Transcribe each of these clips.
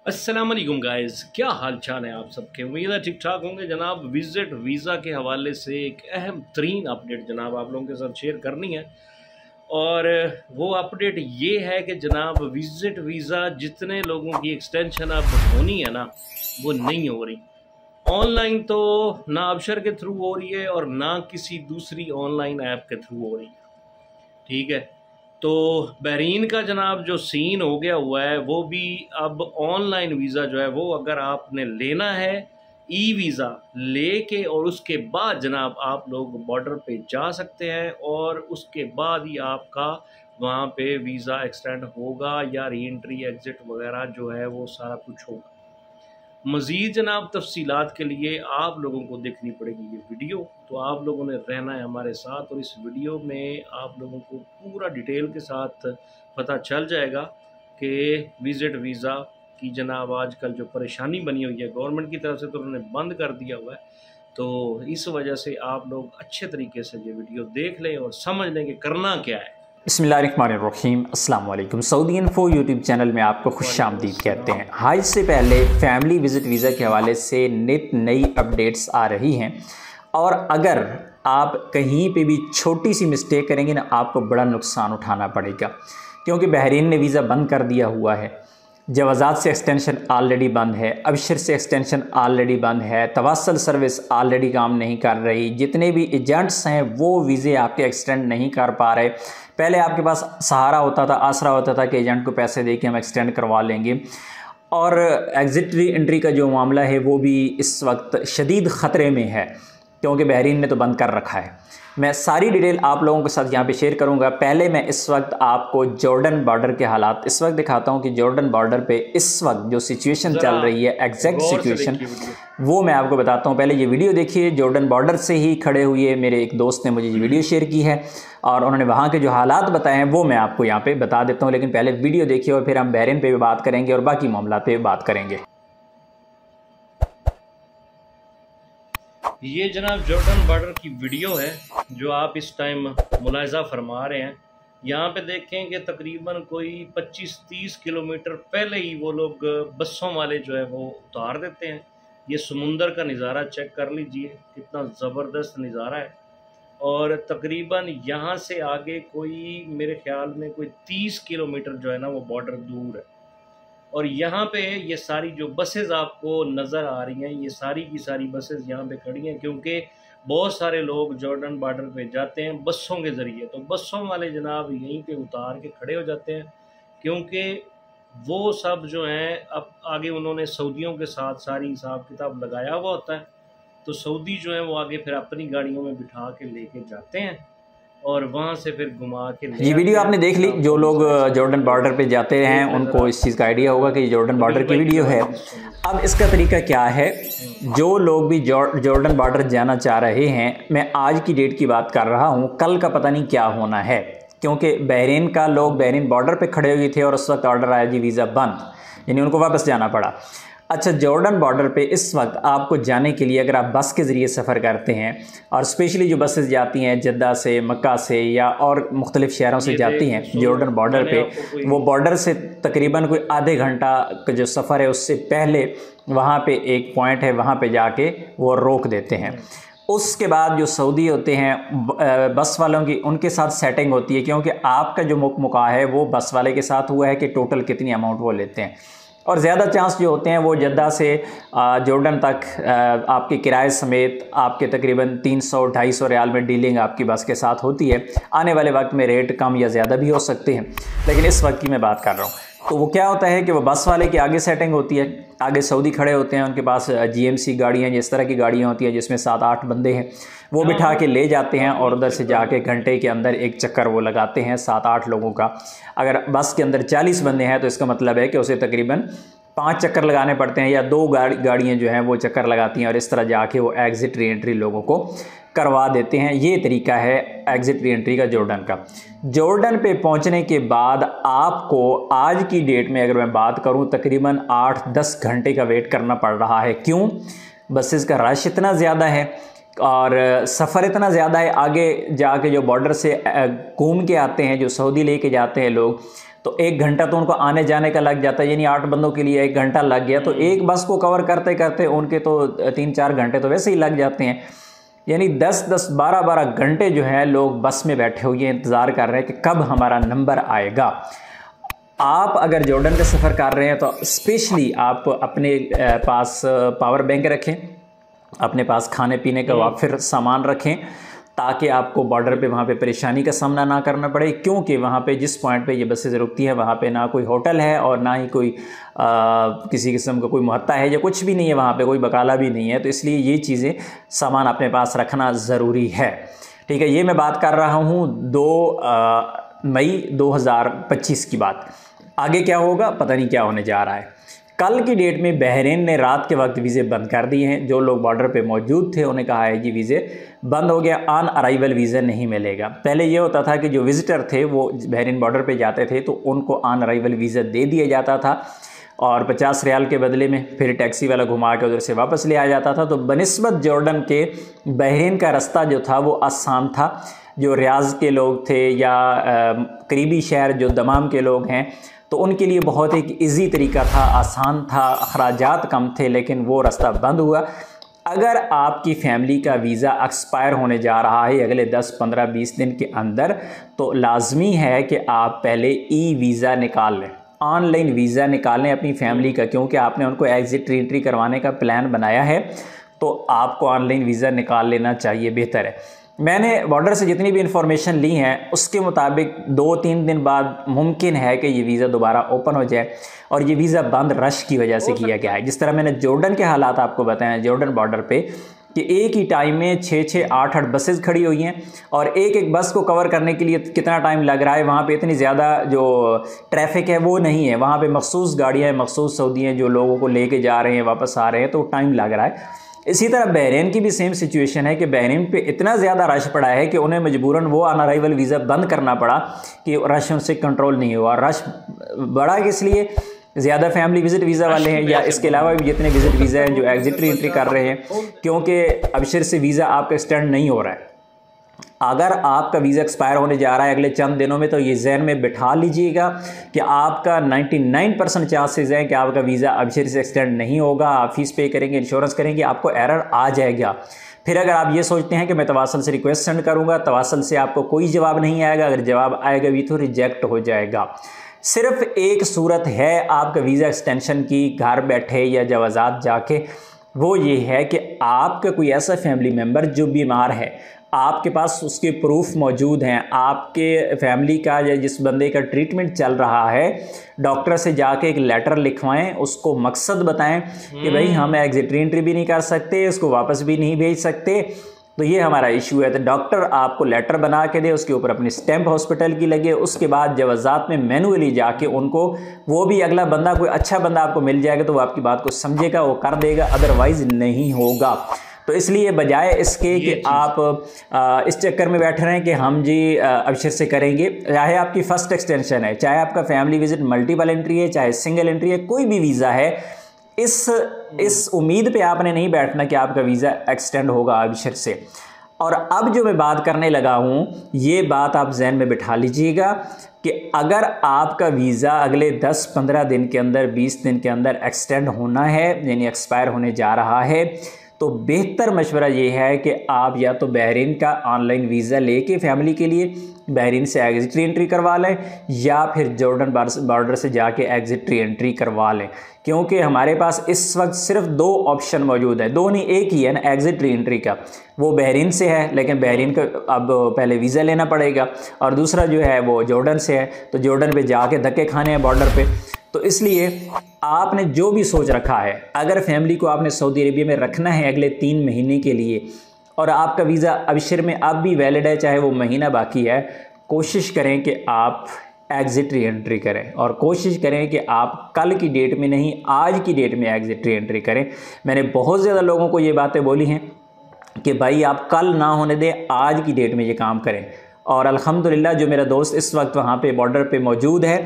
अस्सलाम वालेकुम गाइस, क्या हाल चाल है आप सबके। उम्मीद है ठीक ठाक होंगे जनाब। विजिट वीज़ा के हवाले से एक अहम तरीन अपडेट जनाब आप लोगों के साथ शेयर करनी है। और वो अपडेट ये है कि जनाब विजिट वीज़ा जितने लोगों की एक्सटेंशन अब होनी है ना, वो नहीं हो रही। ऑनलाइन तो ना अबशर के थ्रू हो रही है और ना किसी दूसरी ऑनलाइन ऐप के थ्रू हो रही है। ठीक है, तो बहरीन का जनाब जो सीन हो गया हुआ है वो भी अब ऑनलाइन वीज़ा जो है वो अगर आपने लेना है ई वीज़ा लेके और उसके बाद जनाब आप लोग बॉर्डर पे जा सकते हैं और उसके बाद ही आपका वहाँ पे वीज़ा एक्सटेंड होगा या री एंट्री एग्ज़िट वगैरह जो है वो सारा कुछ होगा। मज़ीद जनाब तफ़सीलात के लिए आप लोगों को देखनी पड़ेगी ये वीडियो, तो आप लोगों ने रहना है हमारे साथ और इस वीडियो में आप लोगों को पूरा डिटेल के साथ पता चल जाएगा कि विज़िट वीज़ा की जनाब आजकल जो परेशानी बनी हुई है गवर्नमेंट की तरफ से, तो उन्होंने बंद कर दिया हुआ है। तो इस वजह से आप लोग अच्छे तरीके से ये वीडियो देख लें और समझ लें कि करना क्या है। बिस्मिल्लाहिर्रहमानिर्रहीम, अस्सलाम वालेकुम। सऊदी इन्फो यूट्यूब चैनल में आपको खुशामदीद कहते हैं। हज से पहले फैमिली विज़िट वीज़ा के हवाले से नित नई अपडेट्स आ रही हैं और अगर आप कहीं पे भी छोटी सी मिस्टेक करेंगे ना, आपको बड़ा नुकसान उठाना पड़ेगा, क्योंकि बहरीन ने वीज़ा बंद कर दिया हुआ है। जवाज़ात से एक्सटेंशन ऑलरेडी बंद है, अबशर से एक्सटेंशन ऑलरेडी बंद है, तवासल सर्विस ऑलरेडी काम नहीं कर रही। जितने भी एजेंट्स हैं वो वीज़े आपके एक्सटेंड नहीं कर पा रहे। पहले आपके पास सहारा होता था, आसरा होता था कि एजेंट को पैसे दे के हम एक्सटेंड करवा लेंगे। और एग्ज़िट री एंट्री का जो मामला है वो भी इस वक्त शदीद ख़तरे में है, क्योंकि बहरीन ने तो बंद कर रखा है। मैं सारी डिटेल आप लोगों के साथ यहाँ पे शेयर करूँगा। पहले मैं इस वक्त आपको जॉर्डन बॉर्डर के हालात इस वक्त दिखाता हूँ कि जॉर्डन बॉर्डर पे इस वक्त जो सिचुएशन चल रही है, एग्जैक्ट सिचुएशन वो मैं आपको बताता हूँ। पहले ये वीडियो देखिए। जॉर्डन बॉर्डर से ही खड़े हुए मेरे एक दोस्त ने मुझे ये वीडियो शेयर की है और उन्होंने वहाँ के जो हालात बताए हैं वो मैं आपको यहाँ पे बता देता हूँ। लेकिन पहले वीडियो देखिए और फिर हम बहरीन पे भी बात करेंगे और बाकी मामला पे बात करेंगे। ये जनाब जॉर्डन बॉर्डर की वीडियो है जो आप इस टाइम मुलाहिज़ा फरमा रहे हैं। यहाँ पे देखें कि तकरीबन कोई 25-30 किलोमीटर पहले ही वो लोग बसों वाले जो है वो उतार देते हैं। ये समुंदर का नज़ारा चेक कर लीजिए, कितना ज़बरदस्त नज़ारा है। और तकरीबन यहाँ से आगे कोई मेरे ख्याल में कोई 30 किलोमीटर जो है ना वो बॉर्डर दूर है। और यहाँ पे ये सारी जो बसेस आपको नज़र आ रही हैं, ये सारी की सारी बसेस यहाँ पे खड़ी हैं, क्योंकि बहुत सारे लोग जॉर्डन बॉर्डर पे जाते हैं बसों के ज़रिए। तो बसों वाले जनाब यहीं पे उतार के खड़े हो जाते हैं, क्योंकि वो सब जो हैं अब आगे उन्होंने सऊदियों के साथ सारी हिसाब किताब लगाया हुआ होता है। तो सऊदी जो है वो आगे फिर अपनी गाड़ियों में बिठा के लेके जाते हैं और वहाँ से फिर घुमा के ये वीडियो आपने देख ली। जो लोग जॉर्डन बॉर्डर पे जाते हैं उनको इस चीज़ का आइडिया होगा कि ये जॉर्डन बॉर्डर की वीडियो है। अब इसका तरीका क्या है, जो लोग भी जॉर्डन बॉर्डर जाना चाह रहे हैं, मैं आज की डेट की बात कर रहा हूँ, कल का पता नहीं क्या होना है, क्योंकि बहरीन का लोग बहरीन बॉर्डर पर खड़े हुए थे और उस वक्त ऑर्डर आया जी वीज़ा बंद, यानी उनको वापस जाना पड़ा। अच्छा, जॉर्डन बॉर्डर पे इस वक्त आपको जाने के लिए अगर आप बस के ज़रिए सफ़र करते हैं और स्पेशली जो बसेस जाती हैं जद्दा से, मक्का से या और मुख्तलिफ़ शहरों से जाती हैं जॉर्डन बॉर्डर पे, वो बॉर्डर से तकरीबन कोई आधे घंटा का जो सफ़र है उससे पहले वहाँ पे एक पॉइंट है, वहाँ पे जाके वो रोक देते हैं। उसके बाद जो सऊदी होते हैं बस वालों की, उनके साथ सेटिंग होती है, क्योंकि आपका जो मुका है वो बस वाले के साथ हुआ है कि टोटल कितनी अमाउंट वो लेते हैं। और ज़्यादा चांस जो होते हैं वो जद्दा से जॉर्डन तक आपके किराए समेत आपके तकरीबन 300-250 रियाल में डीलिंग आपकी बस के साथ होती है। आने वाले वक्त में रेट कम या ज़्यादा भी हो सकते हैं, लेकिन इस वक्त की मैं बात कर रहा हूँ। तो वो क्या होता है कि वो बस वाले की आगे सेटिंग होती है, आगे सऊदी खड़े होते हैं, उनके पास GMC गाड़ियाँ, जिस तरह की गाड़ियाँ होती हैं जिसमें 7-8 बंदे हैं, वो बिठा के ले जाते हैं और उधर से जाके घंटे के अंदर एक चक्कर वो लगाते हैं 7-8 लोगों का। अगर बस के अंदर 40 बंदे हैं तो इसका मतलब है कि उसे तकरीबन 5 चक्कर लगाने पड़ते हैं या 2 गाड़ियाँ जो हैं वो चक्कर लगाती हैं और इस तरह जाके वो एग्ज़िट री एंट्री लोगों को करवा देते हैं। ये तरीका है एग्ज़िट री एंट्री का जॉर्डन का। जॉर्डन पे पहुंचने के बाद आपको आज की डेट में अगर मैं बात करूं तकरीबन 8-10 घंटे का वेट करना पड़ रहा है। क्यों? बसेस का रश इतना ज़्यादा है और सफ़र इतना ज़्यादा है। आगे जाके जो बॉर्डर से घूम के आते हैं, जो सऊदी लेके जाते हैं लोग, तो 1 घंटा तो उनको आने जाने का लग जाता है, यानी 8 बंदों के लिए 1 घंटा लग गया, तो एक बस को कवर करते करते उनके तो 3-4 घंटे तो वैसे ही लग जाते हैं। यानी 10-10, 12-12 घंटे जो है लोग बस में बैठे हुए इंतज़ार कर रहे हैं कि कब हमारा नंबर आएगा। आप अगर जॉर्डन का सफ़र कर रहे हैं तो स्पेशली आप अपने पास पावर बैंक रखें, अपने पास खाने पीने का वाफिर सामान रखें, ताकि आपको बॉर्डर पे वहाँ पे परेशानी का सामना ना करना पड़े, क्योंकि वहाँ पे जिस पॉइंट पे ये बसें रुकती हैं वहाँ पे ना कोई होटल है और ना ही कोई किसी किस्म का कोई मुहत्ता है या कुछ भी नहीं है, वहाँ पे कोई बकाला भी नहीं है। तो इसलिए ये चीज़ें सामान अपने पास रखना ज़रूरी है। ठीक है, ये मैं बात कर रहा हूँ 2 मई 2025 की बात। आगे क्या होगा पता नहीं क्या होने जा रहा है। कल की डेट में बहरीन ने रात के वक्त वीज़े बंद कर दिए हैं। जो लोग बॉर्डर पे मौजूद थे उन्हें कहा है कि वीज़े बंद हो गया, ऑन अराइवल वीज़ा नहीं मिलेगा। पहले ये होता था कि जो विज़िटर थे वो बहरीन बॉर्डर पे जाते थे तो उनको ऑन अराइवल वीज़ा दे दिया जाता था और 50 रियाल के बदले में फिर टैक्सी वाला घुमा के उधर से वापस ले आ जाता था। तो बनिस्बत जॉर्डन के बहरीन का रास्ता जो था वो आसान था। जो रियाज के लोग थे या करीबी शहर जो दमाम के लोग हैं तो उनके लिए बहुत एक इजी तरीका था, आसान था, अखराजात कम थे, लेकिन वो रास्ता बंद हुआ। अगर आपकी फ़ैमिली का वीज़ा एक्सपायर होने जा रहा है अगले 10, 15, 20 दिन के अंदर, तो लाजमी है कि आप पहले वीज़ा निकाल लें, ऑनलाइन वीज़ा निकालें अपनी फ़ैमिली का, क्योंकि आपने उनको एग्ज़िट री-एंट्री करवाने का प्लान बनाया है तो आपको ऑनलाइन वीज़ा निकाल लेना चाहिए, बेहतर है। मैंने बॉर्डर से जितनी भी इंफॉर्मेशन ली है उसके मुताबिक 2-3 दिन बाद मुमकिन है कि ये वीज़ा दोबारा ओपन हो जाए, और ये वीज़ा बंद रश की वजह से किया गया है। जिस तरह मैंने जॉर्डन के हालात आपको बताए हैं, जॉर्डन बॉर्डर पे कि एक ही टाइम में 6-6, 8-8 बसेस खड़ी हुई हैं और एक बस को कवर करने के लिए कितना टाइम लग रहा है। वहाँ पे इतनी ज़्यादा जो ट्रैफिक है वो नहीं है, वहाँ पे मखसूस गाड़ियाँ हैं, मखसूस सऊदी हैं जो लोगों को लेके जा रहे हैं, वापस आ रहे हैं, तो टाइम लग रहा है। इसी तरह बहरीन की भी सेम सिचुएशन है कि बहरीन पे इतना ज़्यादा रश पड़ा है कि उन्हें मजबूरन वो ऑन अराइवल वीज़ा बंद करना पड़ा कि रश उनसे कंट्रोल नहीं हुआ। रश बढ़ा किस लिए? ज़्यादा फैमिली विजिट वीज़ा वाले हैं या इसके अलावा भी जितने विजिट वीज़ा हैं जो एग्जिट री एंट्री कर रहे हैं, क्योंकि अबशर से वीज़ा आपका एक्सटेंड नहीं हो रहा है। अगर आपका वीज़ा एक्सपायर होने जा रहा है अगले चंद दिनों में तो ये जहन में बिठा लीजिएगा कि आपका 99% चांसेस हैं कि आपका वीज़ा अबशर से एक्सटेंड नहीं होगा। आप फीस पे करेंगे, इंश्योरेंस करेंगे, आपको एरर आ जाएगा। फिर अगर आप ये सोचते हैं कि मैं तवासल से रिक्वेस्ट सेंड करूँगा, तवासल से आपको कोई जवाब नहीं आएगा, अगर जवाब आएगा भी तो रिजेक्ट हो जाएगा। सिर्फ एक सूरत है आपका वीज़ा एक्सटेंशन की, घर बैठे या जवाज़ात जाके, वो ये है कि आपका कोई ऐसा फैमिली मेम्बर जो बीमार है, आपके पास उसके प्रूफ मौजूद हैं, आपके फैमिली का या जिस बंदे का ट्रीटमेंट चल रहा है, डॉक्टर से जाके एक लेटर लिखवाएं, उसको मकसद बताएं कि भाई हम एग्जिट री एंट्री भी नहीं कर सकते, उसको वापस भी नहीं भेज सकते, तो ये हमारा इशू है। तो डॉक्टर आपको लेटर बना के दे, उसके ऊपर अपनी स्टैंप हॉस्पिटल की लगे, उसके बाद जवाज़ात में मैनुअली जाके उनको, वो भी अगला बंदा कोई अच्छा बंदा आपको मिल जाएगा तो वो आपकी बात को समझेगा, वो कर देगा, अदरवाइज़ नहीं होगा। तो इसलिए बजाय इसके कि आप इस चक्कर में बैठ रहे हैं कि हम जी अबशर से करेंगे, चाहे आपकी फ़र्स्ट एक्सटेंशन है, चाहे आपका फैमिली विजिट मल्टीपल एंट्री है, चाहे सिंगल एंट्री है, कोई भी वीज़ा है, इस उम्मीद पे आपने नहीं बैठना कि आपका वीज़ा एक्सटेंड होगा अबशर से। और अब जो मैं बात करने लगा हूँ, ये बात आप जहन में बिठा लीजिएगा कि अगर आपका वीज़ा अगले 10-15 दिन के अंदर, 20 दिन के अंदर एक्सटेंड होना है, यानी एक्सपायर होने जा रहा है, तो बेहतर मशवरा ये है कि आप या तो बहरीन का ऑनलाइन वीज़ा लेके फैमिली के लिए बहरीन से एग्जिट री एंट्री करवा लें, या फिर जॉर्डन बॉर्डर से जाके एग्जिट री एंट्री करवा लें, क्योंकि हमारे पास इस वक्त सिर्फ 2 ऑप्शन मौजूद है, 2 नहीं एक ही है ना एग्जिट री एंट्री का। वो बहरीन से है, लेकिन बहरीन का अब पहले वीज़ा लेना पड़ेगा, और दूसरा जो है वो जॉर्डन से है, तो जॉर्डन पे जाके धक्के खाने हैं बॉर्डर पे। तो इसलिए आपने जो भी सोच रखा है, अगर फैमिली को आपने सऊदी अरेबिया में रखना है अगले 3 महीने के लिए, और आपका वीज़ा अबशर में अब भी वैलिड है, चाहे वो महीना बाकी है, कोशिश करें कि आप एग्जिट री एंट्री करें, और कोशिश करें कि आप कल की डेट में नहीं, आज की डेट में एग्जिट री एंट्री करें। मैंने बहुत ज़्यादा लोगों को ये बातें बोली हैं कि भाई आप कल ना होने दें, आज की डेट में ये काम करें। और अल्हम्दुलिल्लाह जो मेरा दोस्त इस वक्त वहाँ पे बॉर्डर पे मौजूद है,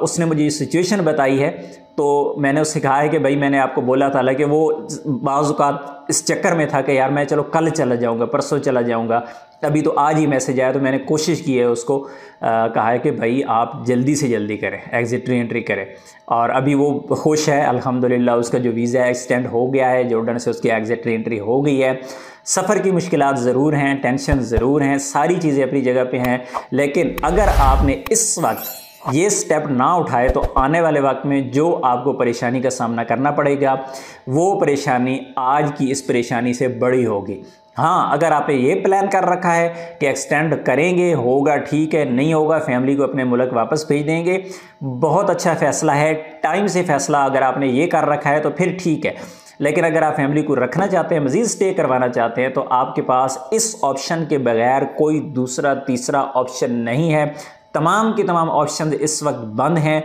उसने मुझे ये सिचुएशन बताई है, तो मैंने उससे कहा है कि भाई मैंने आपको बोला था, कि वो बाज़ औक़ात इस चक्कर में था कि यार मैं चलो कल चला जाऊँगा, परसों चला जाऊँगा, अभी तो आज ही मैसेज आया, तो मैंने कोशिश की है उसको कहा है कि भाई आप जल्दी से जल्दी करें, एग्ज़िट री एंट्री करें। और अभी वो खुश है अल्हम्दुलिल्लाह, उसका जो वीज़ा एक्सटेंड हो गया है, जॉर्डन से उसकी एग्ज़िट री एंट्री हो गई है। सफ़र की मुश्किलात ज़रूर हैं, टेंशन ज़रूर हैं, सारी चीज़ें अपनी जगह पे हैं, लेकिन अगर आपने इस वक्त ये स्टेप ना उठाए तो आने वाले वक्त में जो आपको परेशानी का सामना करना पड़ेगा, वो परेशानी आज की इस परेशानी से बड़ी होगी। हाँ, अगर आपने ये प्लान कर रखा है कि एक्सटेंड करेंगे, होगा ठीक है, नहीं होगा फैमिली को अपने मुल्क वापस भेज देंगे, बहुत अच्छा फ़ैसला है, टाइम से फ़ैसला अगर आपने ये कर रखा है तो फिर ठीक है। लेकिन अगर आप फैमिली को रखना चाहते हैं, मज़ीद स्टे करवाना चाहते हैं, तो आपके पास इस ऑप्शन के बगैर कोई दूसरा तीसरा ऑप्शन नहीं है। तमाम के तमाम ऑप्शन इस वक्त बंद हैं।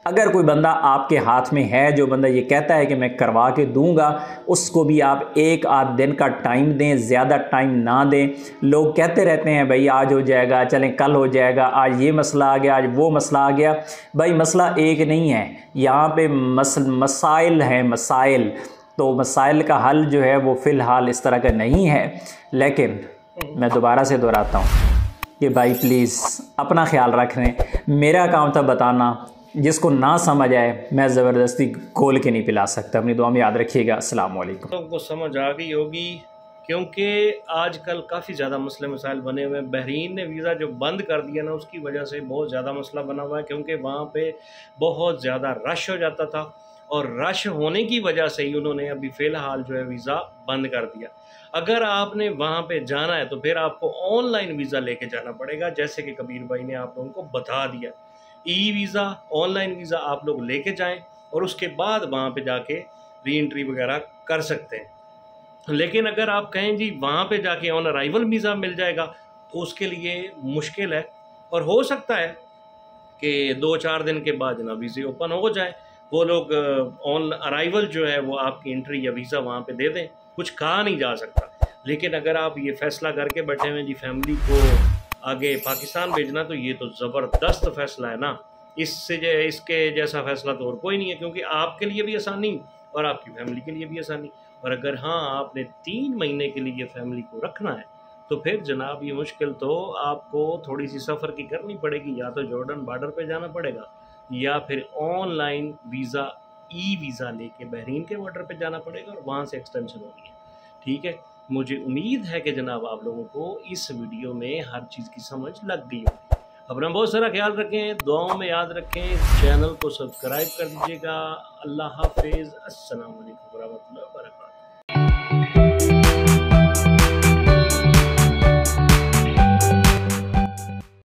अगर कोई बंदा आपके हाथ में है, जो बंदा ये कहता है कि मैं करवा के दूंगा, उसको भी आप एक आध दिन का टाइम दें, ज़्यादा टाइम ना दें। लोग कहते रहते हैं भाई आज हो जाएगा, चलें कल हो जाएगा, आज ये मसला आ गया, आज वो मसला आ गया। भाई मसला एक नहीं है, यहाँ पे मसाइल हैं, मसाइल। तो मसाइल का हल जो है वो फ़िलहाल इस तरह का नहीं है। लेकिन मैं दोबारा से दोहराता हूँ कि भाई प्लीज़ अपना ख्याल रखें। मेरा काम था बताना, जिसको ना समझ आए मैं ज़बरदस्ती खोल के नहीं पिला सकता। अपनी दुआ में याद रखिएगा। अस्सलाम वालेकुम। सबको समझ आ गई होगी, क्योंकि आजकल काफ़ी ज़्यादा मसले मसाइल बने हुए हैं। बहरीन ने वीज़ा जो बंद कर दिया ना, उसकी वजह से बहुत ज़्यादा मसला बना हुआ है, क्योंकि वहाँ पे बहुत ज़्यादा रश हो जाता था, और रश होने की वजह से ही उन्होंने अभी फ़िलहाल जो है वीज़ा बंद कर दिया। अगर आपने वहाँ पे जाना है तो फिर आपको ऑनलाइन वीज़ा लेके जाना पड़ेगा, जैसे कि कबीर भाई ने आप लोगों को बता दिया। ई वीज़ा, ऑनलाइन वीज़ा आप लोग लेके जाएं और उसके बाद वहाँ पे जाके री एंट्री वगैरह कर सकते हैं। लेकिन अगर आप कहें जी वहाँ पे जाके ऑन अराइवल वीज़ा मिल जाएगा, तो उसके लिए मुश्किल है, और हो सकता है कि 2-4 दिन के बाद ना वीज़े ओपन हो जाए, वो लोग ऑन अराइवल जो है वो आपकी एंट्री या वीज़ा वहाँ पे दे दें। कुछ कहा नहीं जा सकता। लेकिन अगर आप ये फ़ैसला करके बैठे हुए जी फैमिली को आगे पाकिस्तान भेजना, तो ये तो ज़बरदस्त फ़ैसला है ना। इसके जैसा फ़ैसला तो और कोई नहीं है, क्योंकि आपके लिए भी आसानी और आपकी फैमिली के लिए भी आसानी। और अगर हाँ आपने 3 महीने के लिए फैमिली को रखना है, तो फिर जनाब ये मुश्किल तो आपको थोड़ी सी सफ़र की करनी पड़ेगी। या तो जॉर्डन बॉर्डर पे जाना पड़ेगा, या फिर ऑनलाइन वीज़ा, ई वीज़ा लेके बहरीन के बॉर्डर पे जाना पड़ेगा, और वहाँ से एक्सटेंशन होनी है। ठीक है, मुझे उम्मीद है कि जनाब आप लोगों को इस वीडियो में हर चीज़ की समझ लग गई होगी। अपना बहुत सारा ख्याल रखें, दुआओं में याद रखें, चैनल को सब्सक्राइब कर दीजिएगा। अल्लाह हाफिज़, अस्सलाम वालेकुम रहमतुल्लाह।